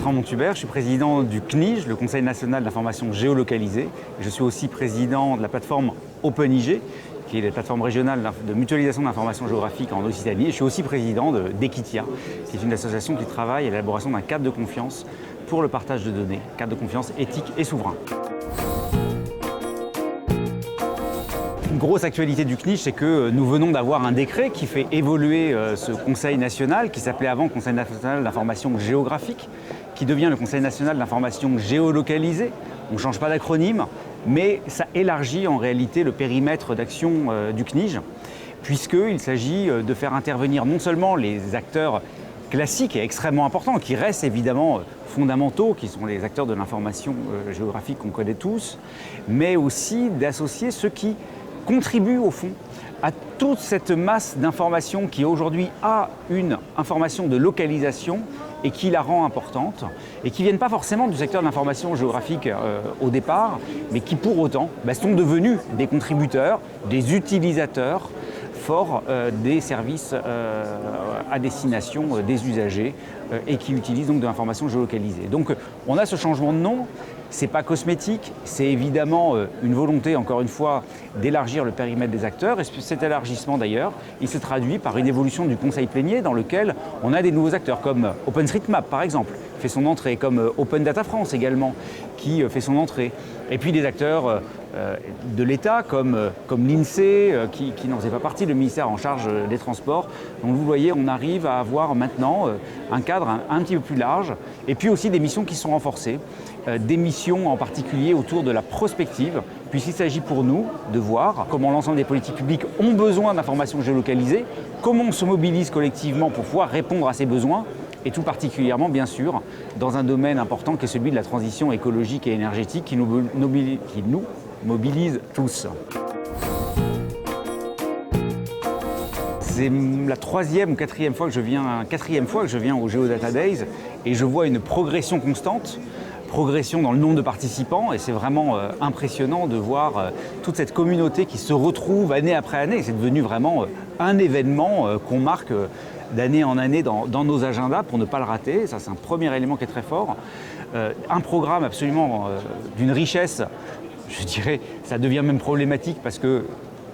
Bertrand Montubert, je suis président du CNIG, le Conseil national d'information géolocalisée. Je suis aussi président de la plateforme OpenIG, qui est la plateforme régionale de mutualisation d'informations géographiques en Occitanie. Et je suis aussi président d'Equitia, qui est une association qui travaille à l'élaboration d'un cadre de confiance pour le partage de données, cadre de confiance éthique et souverain. Une grosse actualité du CNIG, c'est que nous venons d'avoir un décret qui fait évoluer ce Conseil national, qui s'appelait avant Conseil national d'information géographique, qui devient le Conseil national d'information géolocalisée. On ne change pas d'acronyme, mais ça élargit en réalité le périmètre d'action du CNIG, puisqu'il s'agit de faire intervenir non seulement les acteurs classiques et extrêmement importants, qui restent évidemment fondamentaux, qui sont les acteurs de l'information géographique qu'on connaît tous, mais aussi d'associer ceux qui contribuent au fond à toute cette masse d'informations qui aujourd'hui a une information de localisation et qui la rend importante et qui ne viennent pas forcément du secteur de l'information géographique au départ, mais qui pour autant sont devenus des contributeurs, des utilisateurs forts des services à destination des usagers et qui utilisent donc de l'information géolocalisée. Donc on a ce changement de nom. Ce n'est pas cosmétique, c'est évidemment une volonté, encore une fois, d'élargir le périmètre des acteurs. Et cet élargissement, d'ailleurs, il se traduit par une évolution du conseil plénier dans lequel on a des nouveaux acteurs, comme OpenStreetMap, par exemple, qui fait son entrée, comme Open Data France également, qui fait son entrée. Et puis des acteurs de l'État, comme l'INSEE, qui n'en faisait pas partie, le ministère en charge des Transports. Donc vous voyez, on arrive à avoir maintenant un cadre un petit peu plus large, et puis aussi des missions qui sont renforcées. Des missions en particulier autour de la prospective, puisqu'il s'agit pour nous de voir comment l'ensemble des politiques publiques ont besoin d'informations géolocalisées, comment on se mobilise collectivement pour pouvoir répondre à ces besoins, et tout particulièrement, bien sûr, dans un domaine important qui est celui de la transition écologique et énergétique qui nous mobilise tous. C'est la troisième ou quatrième fois que je viens au Geodata Days et je vois une progression constante. Progression dans le nombre de participants et c'est vraiment impressionnant de voir toute cette communauté qui se retrouve année après année. C'est devenu vraiment un événement qu'on marque d'année en année dans nos agendas pour ne pas le rater. Ça, c'est un premier élément qui est très fort. Un programme absolument d'une richesse, je dirais, ça devient même problématique parce que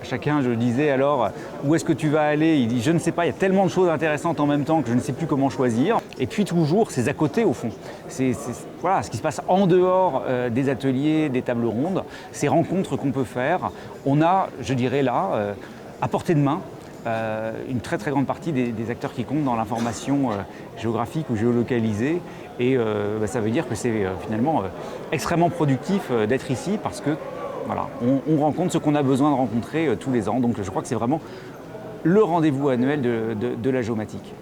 chacun, je le disais, alors, où est-ce que tu vas aller? Il dit, je ne sais pas, il y a tellement de choses intéressantes en même temps que je ne sais plus comment choisir. Et puis toujours, ces à côté, au fond. Voilà, ce qui se passe en dehors des ateliers, des tables rondes, ces rencontres qu'on peut faire. On a, je dirais là, à portée de main, une très très grande partie des acteurs qui comptent dans l'information géographique ou géolocalisée. Et ça veut dire que c'est finalement extrêmement productif d'être ici parce que voilà, on rencontre ce qu'on a besoin de rencontrer tous les ans. Donc je crois que c'est vraiment le rendez-vous annuel de la géomatique.